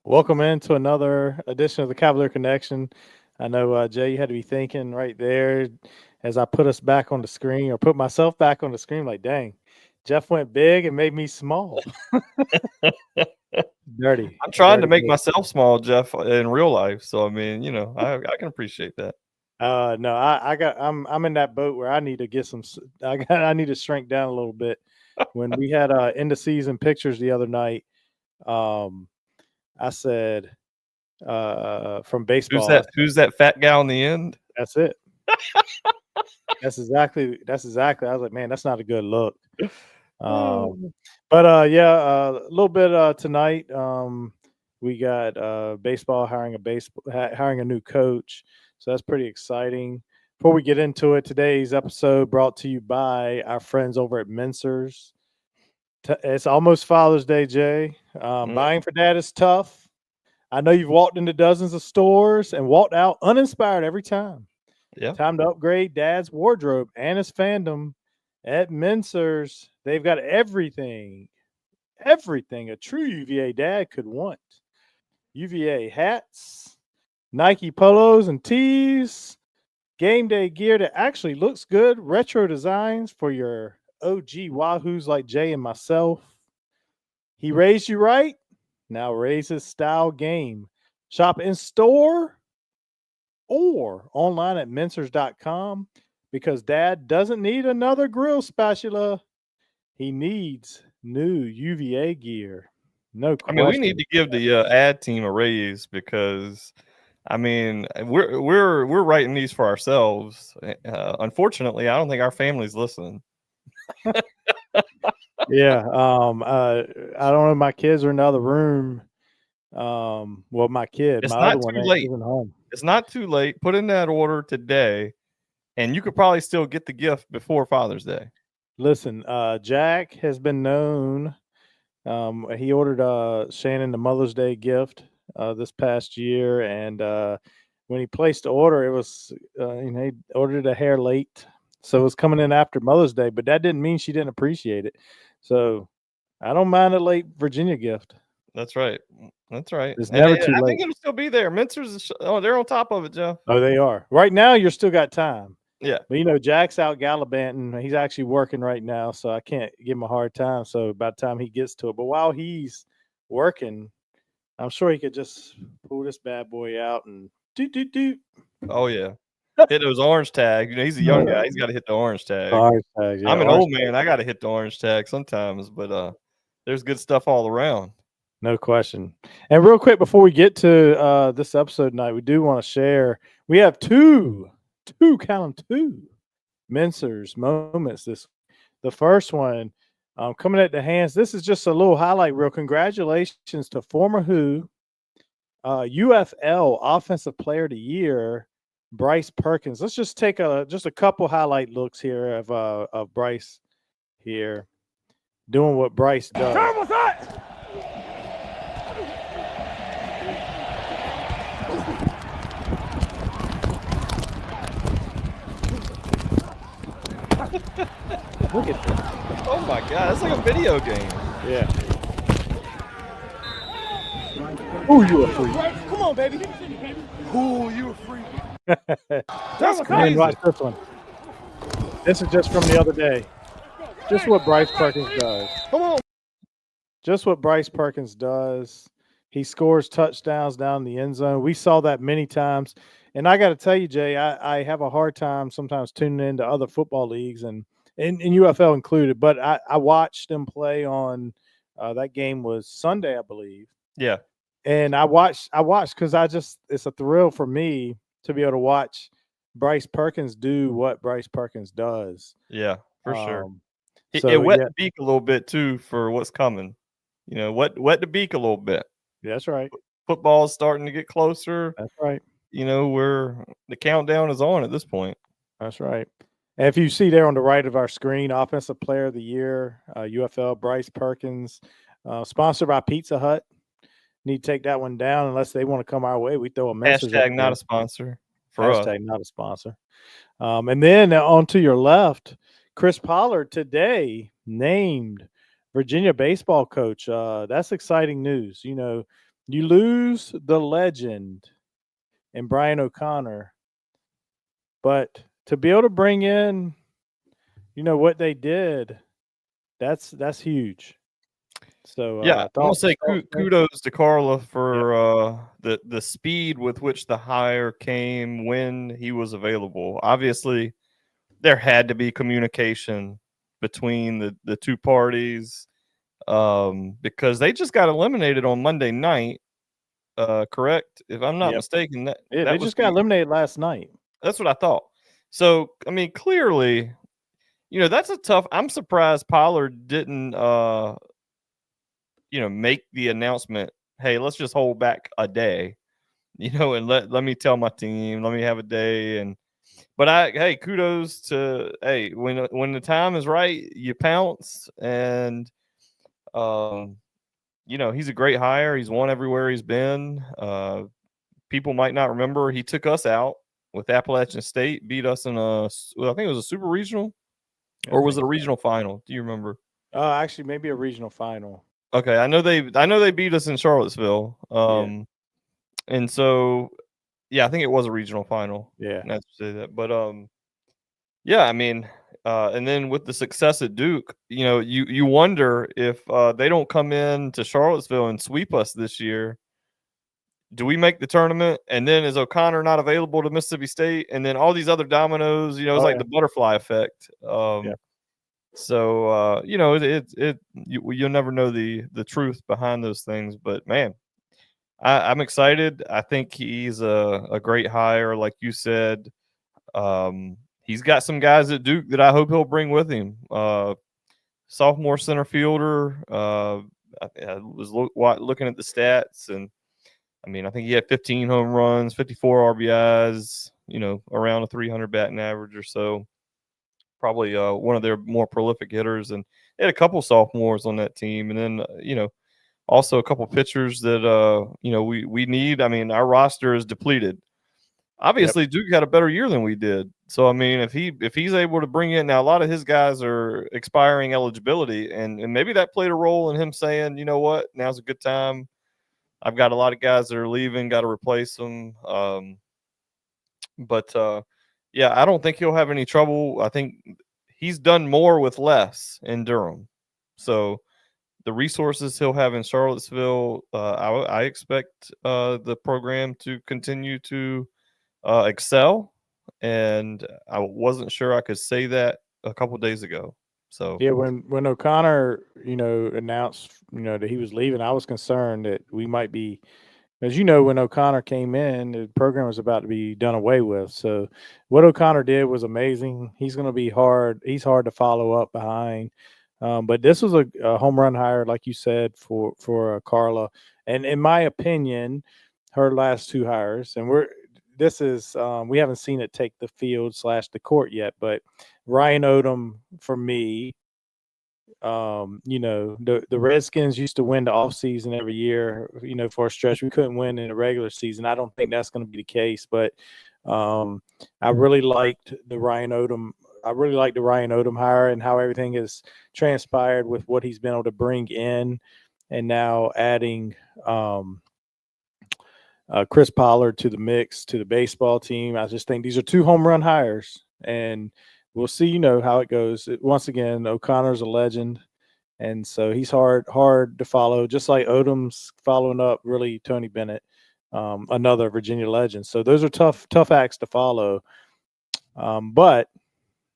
Welcome into another edition of the Cavalier Connection. I know, Jay, you had to be thinking right there as I put us back on the screen or put myself back on the screen, like, dang, Jeff went big and made me small. Dirty, I'm trying to dirty make move. myself small, Jeff, in real life. So I mean, I can appreciate that. No, I'm in that boat where I need to get I need to shrink down a little bit. When we had end of season pictures the other night, um, I said from Who's baseball, that? Who's that fat guy on the end? that's it. That's exactly. I was like, man, that's not a good look. Um, Oh, but yeah, a little bit tonight. We got baseball hiring a new coach, so that's pretty exciting. Before we get into it, today's episode brought to you by our friends over at Mincers. It's almost Father's Day, Jay. mm, Buying for dad is tough. I know you've walked into dozens of stores and walked out uninspired every time. yeah. Time to upgrade dad's wardrobe and his fandom at Mincers. They've got everything a true UVA dad could want. UVA hats, Nike polos and tees, game day gear that actually looks good, retro designs for your OG Wahoos like Jay and myself. He raised you right. Now raise his style game. Shop in store or online at mincers.com because dad doesn't need another grill spatula. He needs new UVA gear. No I mean, we need question. to give the ad team a raise because, I mean, we're writing these for ourselves. Unfortunately, I don't think our family's listening. Yeah. I don't know. My kids are in the other room. Well, It's my other not one too late. isn't home. It's not too late. Put in that order today, and you could probably still get the gift before Father's Day. Listen, Jack has been known. He ordered Shannon the Mother's Day gift this past year, and when he placed the order, it was he ordered a hair late, so it was coming in after Mother's Day. But that didn't mean she didn't appreciate it. So I don't mind a late Virginia gift. That's right. That's right. It's And never too I late. think it'll still be there. Mincers they're on top of it, Joe. Oh, they are. Right now, you're still got time. Yeah. But Jack's out gallivanting. He's actually working right now, so I can't give him a hard time. So by the time he gets to it, but while he's working, I'm sure he could just pull this bad boy out and do. Oh yeah. Hit those orange tags. He's a young guy. He's got to hit the orange tag. Orange tag, yeah, I'm an orange old tag, man. I got to hit the orange tag sometimes, but there's good stuff all around. no question. And real quick before we get to this episode tonight, we do want to share. We have count them two, Mincers moments this week. The first one coming at the hands. This is just a little highlight reel. Congratulations to former UFL Offensive Player of the Year, Bryce Perkins. Let's just take just a couple highlight looks here of Bryce here doing what Bryce does. Look at this. Oh my god, it's like a video game. Yeah. Ooh, you a freak. Come on, baby. Ooh, you a freak. That's crazy. crazy. Watch this one. This is just from the other day. Just what Bryce Perkins does. Come on. Just what Bryce Perkins does. He scores touchdowns down in the end zone. We saw that many times. And I got to tell you, Jay, I have a hard time sometimes tuning into other football leagues and UFL included. But I watched them play on that game was Sunday, I believe. Yeah. And I watched because it's a thrill for me to be able to watch Bryce Perkins do what Bryce Perkins does. Yeah, for sure. It So wet yeah, the beak a little bit too for what's coming. Wet the beak a little bit. that's right. Football's starting to get closer. That's right. Where the countdown is on at this point. That's right. And if you see there on the right of our screen, Offensive Player of the Year, UFL, Bryce Perkins, sponsored by Pizza Hut. Need to take that one down unless they want to come our way. We throw a message. Hashtag not a sponsor for Hashtag us. not a sponsor. And then on to your left, Chris Pollard today named Virginia baseball coach. That's exciting news. You lose the legend in Brian O'Connor, but to be able to bring in, what they did, that's huge. So Yeah, I'm gonna say thoughts, Nick? kudos to Carla Yep. for the speed with which the hire came when he was available. Obviously, there had to be communication between the two parties because they just got eliminated on Monday night. Correct? If I'm not Yep. mistaken, Yeah, they that was just got eliminated last night. that's what I thought. So I mean, clearly, that's a tough. I'm surprised Pollard didn't make the announcement. Hey, let's just hold back a day, and let me tell my team, let me have a day. But hey, kudos to, hey, when the time is right, you pounce. And um, he's a great hire. He's won everywhere he's been. People might not remember he took us out with Appalachian State, beat us in I think it was a super regional, I or was it think a so. regional final? Do you remember? Actually, maybe a regional final. Okay, I know they beat us in Charlottesville. Yeah. And so yeah, I think it was a regional final. Yeah. Not to say that, but yeah, I mean, and then with the success at Duke, you wonder if they don't come in to Charlottesville and sweep us this year. Do we make the tournament? And then is O'Connor not available to Mississippi State? And then all these other dominoes, it's Oh like yeah. the butterfly effect. Yeah. So you'll never know the truth behind those things. But man, I'm excited. I think he's a great hire, like you said. He's got some guys at Duke that I hope he'll bring with him. Sophomore center fielder. I was looking at the stats, and I mean, I think he had 15 home runs, 54 RBIs. Around a 300 batting average or so. Probably one of their more prolific hitters, and they had a couple sophomores on that team, and then also a couple pitchers that we need. I mean, our roster is depleted. Yep. Obviously, Duke had a better year than we did. So I mean, if he's able to bring in, now, a lot of his guys are expiring eligibility, and maybe that played a role in him saying, you know what, now's a good time. I've got a lot of guys that are leaving, got to replace them. But yeah, I don't think he'll have any trouble. I think he's done more with less in Durham. So the resources he'll have in Charlottesville, I expect the program to continue to excel. And I wasn't sure I could say that a couple days ago. So Yeah, when O'Connor, announced, that he was leaving, I was concerned that we might be, as when O'Connor came in, the program was about to be done away with. So what O'Connor did was amazing. He's going to be hard. He's hard to follow up behind. But this was a home run hire, like you said, for Carla. And in my opinion, her last two hires, and we haven't seen it take the field / the court yet, but Ryan Odom for me. The Redskins used to win the offseason every year, for a stretch. We couldn't win in the regular season. I don't think that's going to be the case, but um, I really liked the Ryan Odom. I really like the Ryan Odom hire and how everything has transpired with what he's been able to bring in, and now adding Chris Pollard to the mix to the baseball team. I just think these are two home run hires, and we'll see, how it goes. Once again, O'Connor's a legend, and so he's hard to follow, just like Odom's following up really Tony Bennett, another Virginia legend. So those are tough acts to follow. But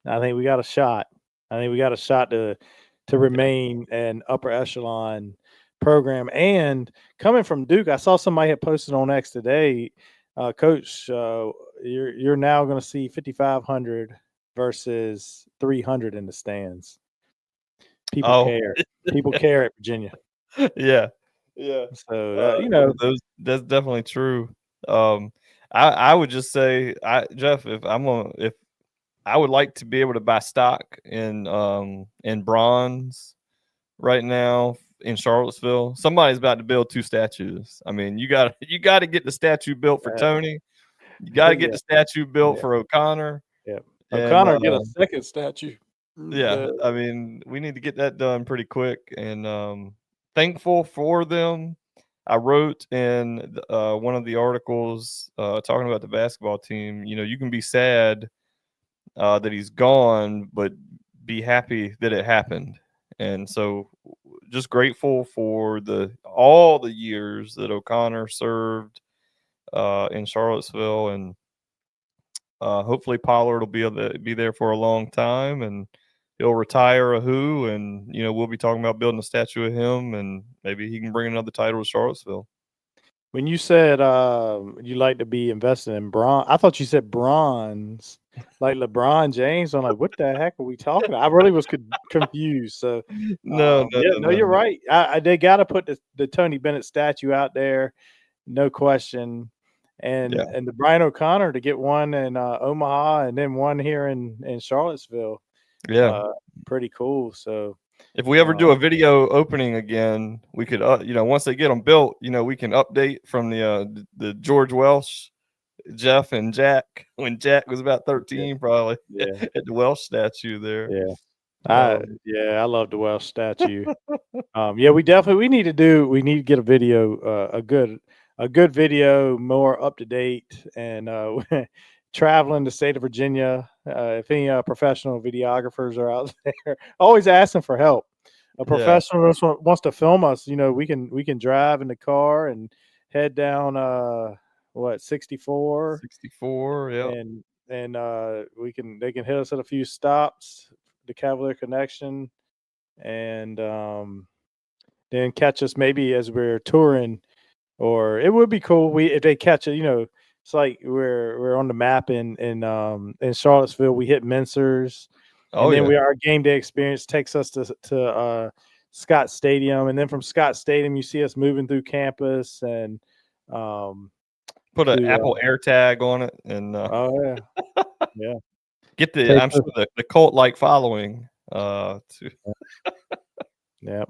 I think we got a shot. I think we got a shot to remain an upper echelon program. And coming from Duke, I saw somebody had posted on X today, Coach, you're now going to see 5,500 versus 300 in the stands. People oh care. People care at Virginia. yeah, yeah. So That's definitely true. Um, I would just say, Jeff, if I would like to be able to buy stock in bronze right now in Charlottesville. Somebody's about to build two statues. I mean, you got to get the statue built for Tony. You got to get yeah, the statue built yeah, for O'Connor. yeah. And O'Connor get a second statue. yeah, I mean, we need to get that done pretty quick. And thankful for them. I wrote in one of the articles talking about the basketball team. You know, you can be sad that he's gone, but be happy that it happened. And so, just grateful for all the years that OkConor served in Charlottesville, and hopefully Pollard will be able to be there for a long time, and he'll retire a who, and you know we'll be talking about building a statue of him, and maybe he can bring another title to Charlottesville. When you said you like to be invested in bronze, I thought you said bronze, like LeBron James. I'm like, what the heck are we talking about? I really was confused. So, No, no, yeah, no, no, no, you're no. right. They got to put the Tony Bennett statue out there, no question, Yeah, and the Brian O'Connor to get one in Omaha and then one here in Charlottesville. yeah. Uh, Pretty cool. So, If we ever uh, do a video opening again, we could, you know, once they get them built, you know, we can update from the George Welsh, Jeff and Jack when Jack was about yeah, 13, probably yeah, at the Welsh statue there. yeah. Um, I love the Welsh statue. Yeah, we need to get a video, a good video, more up to date, and traveling the state of Virginia. If any professional videographers are out there, always asking for help. A yeah, professional wants to film us. You know, we can drive in the car and head down 64, 64. Yeah, and they can hit us at a few stops, the Cavalier Connection, and then catch us maybe as we're touring. Or it would be cool if they catch it. You know, it's like we're on the map in Charlottesville. We hit Mincers, oh and then yeah. our game day experience takes us to Scott Stadium, and then from Scott Stadium you see us moving through campus and um, Put an to Apple AirTag on it and oh yeah, yeah, get the, take I'm us, sure the cult like following. To yeah,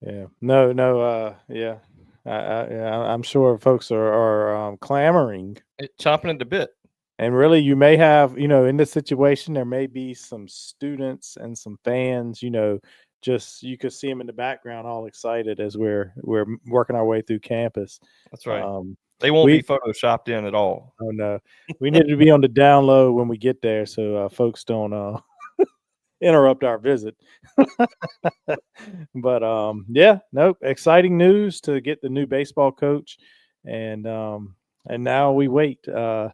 yeah, no, yeah. Yeah, I'm sure folks are clamoring. chomping at the bit. And really, you may have, in this situation, there may be some students and some fans, just you could see them in the background, all excited as we're working our way through campus. That's right. Um, They won't be we photoshopped in at all. oh no, we need to be on the down low when we get there, so folks don't interrupt our visit. But yeah, nope, exciting news to get the new baseball coach, and now we wait. It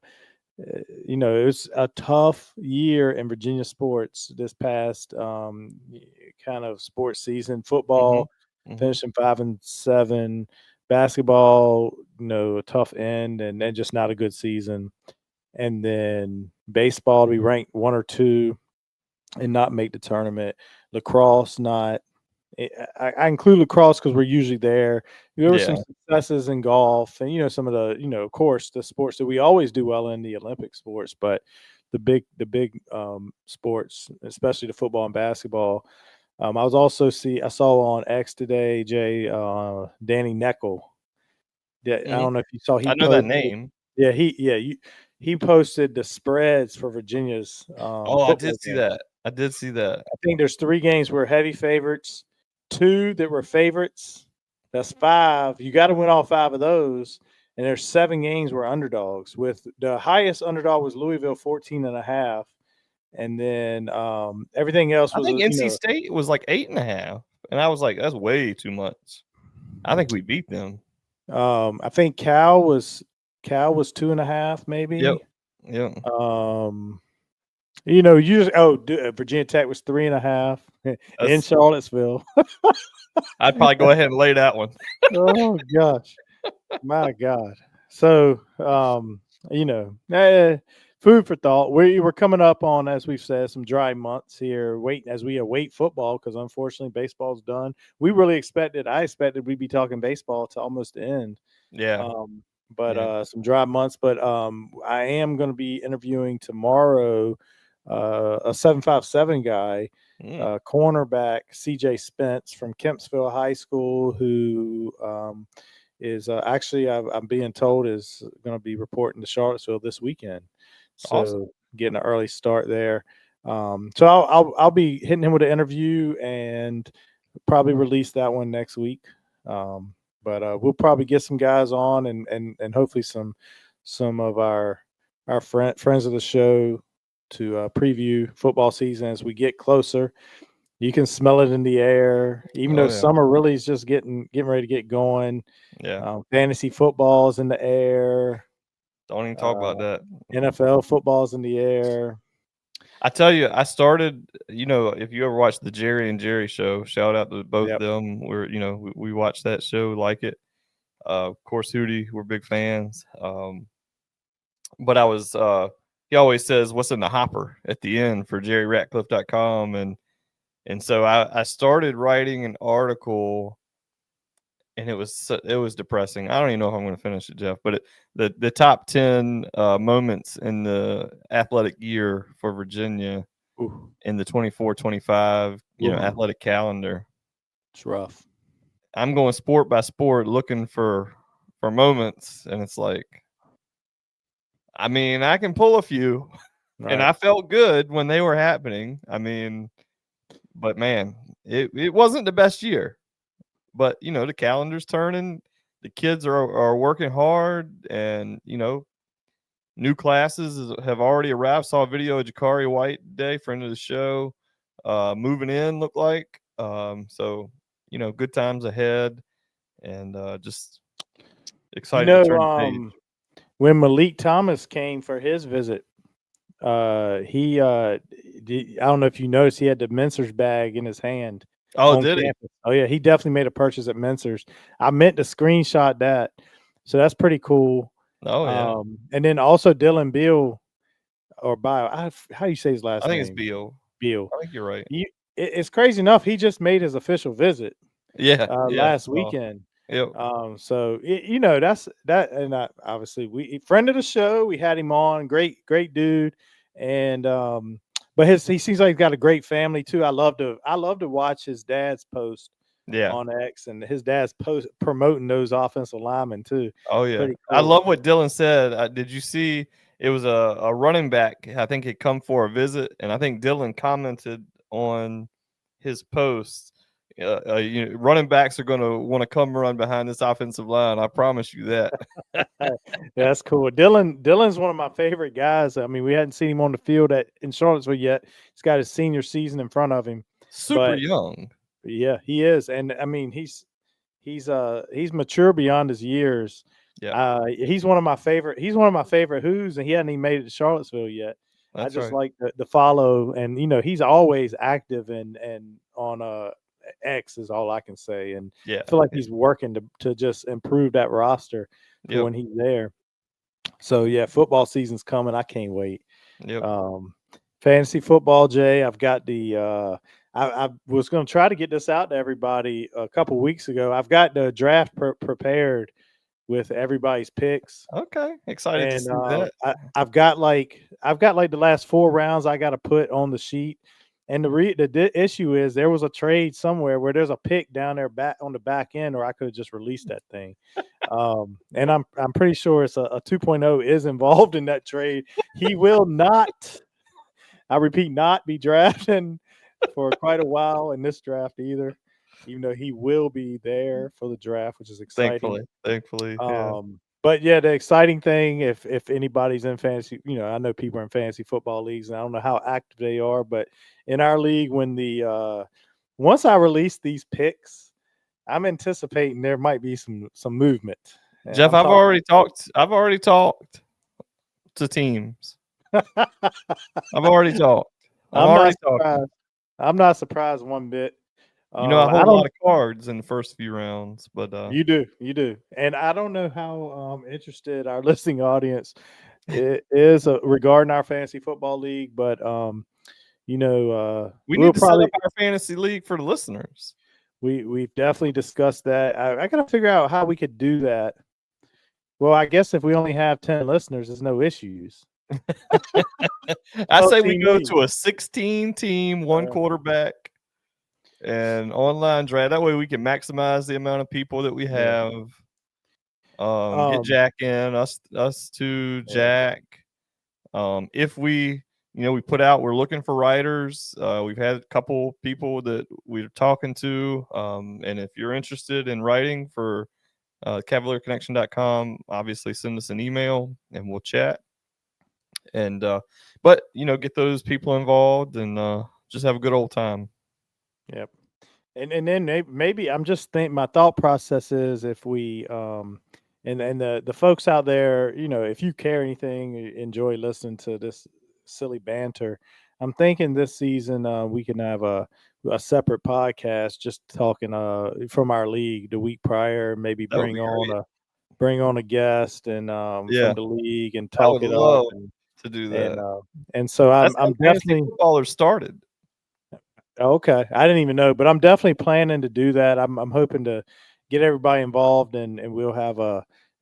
was a tough year in Virginia sports this past kind of sports season. Mhm, Football mhm. finishing 5-7, basketball, a tough end, and then just not a good season. And then baseball to be ranked 1 or 2 and not make the tournament. Lacrosse not. I include lacrosse because we're usually there. There were some Yeah, successes in golf, and some of the of course the sports that we always do well in, the Olympic sports, but the big sports, especially the football and basketball. I saw on X today, Jay, Danny Neckel. Yeah, I mhm. don't know if you saw, he I know that posted. name. Yeah, he posted the spreads for Virginia's Oh, I football did see game. that. I did see that. I think there's 3 games were heavy favorites, 2 that were favorites. That's 5. You gotta win all 5 of those, and there's 7 games were underdogs, with the highest underdog was Louisville 14.5, and then, everything else I was, think NC State was like 8.5, and I was like, "That's way too much." I think we beat them. I think Cal was 2.5 Yep. maybe. Yep. Um, Virginia Tech was 3.5 in That's Charlottesville. I'd probably go ahead and lay that one. Oh gosh. My God. So, food for thought. We're coming up on, as we've said, some dry months here. Waiting as we await football, because unfortunately baseball's done. I expected we'd be talking baseball to almost the end. Yeah. Um, but Yeah. some dry months. But I am going to be interviewing tomorrow a 757 guy, Mm, cornerback CJ Spence from Kempsville High School, who is actually, I'm being told, is going to be reporting to Charlottesville this weekend. awesome. So getting an early start there. So I'll be hitting him with an interview and probably release that one next week. But we'll probably get some guys on and hopefully some of our friends of the show to preview football season as we get closer. You can smell it in the air, even though Oh yeah, summer really is just getting ready to get going. yeah. Fantasy football's in the air. Don't even talk Uh, about that. NFL football's in the air. I tell you, I started. If you ever watched the Jerry and Jerry show, shout out to both of Yep. them. We watched that show, like it. Of course, Hootie, we're big fans. But I was. He always says, "What's in the hopper?" at the end for JerryRatcliffe.com, and so I started writing an article, and it was depressing. I don't even know if I'm going to finish it, Jeff. But the top 10 moments in the athletic year for Virginia Ooh, in the 24-25 ooh, athletic calendar. it's rough. I'm going sport by sport looking for moments, and it's like, I mean, I can pull a few, and Right. I felt good when they were happening. I mean, but man, it wasn't the best year. But the calendar's turning, the kids are working hard, and new classes have already arrived. Saw a video of Jakari White today, friend of the show, moving in, looked like. So, good times ahead, and just You excited to know, turn the page. when Malik Thomas came for his visit, he I don't know if you noticed, he had the Mincers bag in his hand Oh, on did he? campus. Oh yeah, he definitely made a purchase at Mincers. I meant to screenshot that, so that's pretty cool. Oh, yeah. And then also Dylan Beal or Bio. How do you say his I last think it's name? Beal. Beal. I think you're right. It's crazy enough. He just made his official visit Yeah, yeah. last weekend. Yep. So that's that, and obviously we friend of the show. We had him on. Great dude, and but he seems like he's got a great family too. I love to watch his dad's post Yeah. on X, and his dad's post promoting those offensive linemen too. Oh, yeah. Pretty I cool. love what Dylan said. Did you see it was a running back, I think he'd come for a visit, and I think Dylan commented on his post, running backs are going to want to come run behind this offensive line. I promise you that. Yeah, that's cool. Dylan's one of my favorite guys. I mean, we hadn't seen him on the field in Charlottesville yet. He's got his senior season in front of him, Super but young. yeah, he is, and I mean, he's mature beyond his years. Yeah, He's one of my favorite. He's one of my favorite Who's, and he hadn't even made it to Charlottesville yet. I that's just right. like the follow, and he's always active and on X is all I can say, and Yeah. I feel like he's working to just improve that roster for Yep. when he's there. So yeah, football season's coming. I can't wait. Yep. Um, Fantasy football, Jay. I've got the. I was going to try to get this out to everybody a couple weeks ago. I've got the draft prepared with everybody's picks, Okay. Excited to and see that. I've got like the last 4 rounds I got to put on the sheet. And the issue is there was a trade somewhere where there's a pick down there back on the back end, or I could have just released that thing. And I'm pretty sure it's a 2.0 is involved in that trade. He will not, I repeat, not be drafting for quite a while in this draft either, even though he will be there for the draft, which is exciting. Thankfully. Yeah. But yeah, the exciting thing, if anybody's in fantasy, I know people are in fantasy football leagues, and I don't know how active they are, but in our league, when the once I release these picks, I'm anticipating there might be some movement. And Jeff, I'm I've talking. already talked. I've already talked to teams. I've already talked. I'm I'm not already talking. surprised. I'm not surprised one bit. I I hold a don't. lot of cards in the first few rounds, but You do, and I don't know how interested our listening audience is regarding our fantasy football league, but we we'll need to set up probably our fantasy league for the listeners. we've definitely discussed that. I got to figure out how we could do that. Well, I guess if we only have 10 listeners, there's no issues. I say we 13 go league. to a 16 team, one quarterback, and online draft. That way we can maximize the amount of people that we Yeah. have. Get Um, Jack in, us two, yeah. Jack. If we put out, we're looking for writers. We've had a couple people that we're talking to. And if you're interested in writing for cavalierconnection.com. Obviously, send us an email and we'll chat. And but get those people involved and just have a good old time. Yep. And then maybe I'm just think my thought process is if we and the folks out there, if you care anything, enjoy listening to this silly banter. I'm thinking this season we can have a separate podcast just talking from our league the week prior, maybe That would be great. bring on a guest and Yeah, from the league and I talk would it up love to do and that. and so That's how I'm fantasy definitely footballers started. okay. I didn't even know, but I'm definitely planning to do that. I'm hoping to get everybody involved and we'll have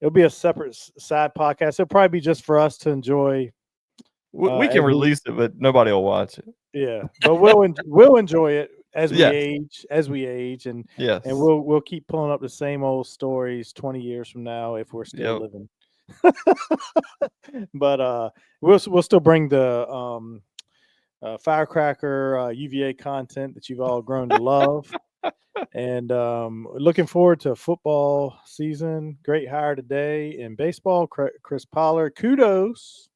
it'll be a separate side podcast. It'll probably be just for us to enjoy We can as we release it, but nobody will watch it. yeah, but we'll enjoy it Yes, as we age and yes, we'll keep pulling up the same old stories 20 years from now if we're still yep. living. But we'll still bring the firecracker UVA content that you've all grown to love. And looking forward to football season. Great hire today in baseball, Chris Pollard. Kudos.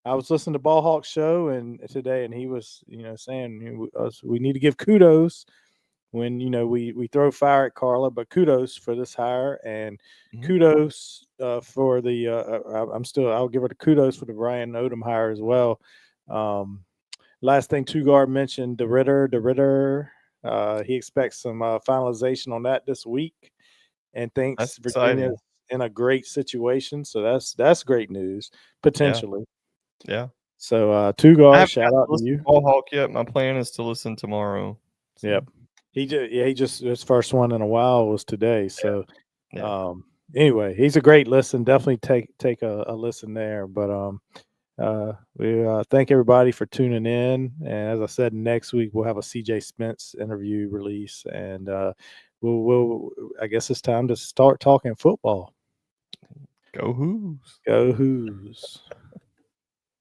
I was listening to Ball Hawk show and today, and he was, saying we need to give kudos when we throw fire at Carla, but kudos for this hire and Mhm. kudos for the. I'll give her the kudos for the Brian Odom hire as well. Um, Last thing Tugar mentioned, the Ritter. He expects some finalization on that this week, and That's thinks Virginia's exciting. in a great situation. So that's great news Yeah, potentially. yeah. So I Tugar, haven't shout gotten out to to listen to you. Ball Hawk yet. My plan is to listen tomorrow. Yep. So He just his first one in a while was today. yeah, So yeah. um, anyway, he's a great listen. Definitely take a listen there. But we thank everybody for tuning in. And as I said, next week we'll have a CJ Spence interview release, and we'll I guess it's time to start talking football. Go Who's. Go Who's.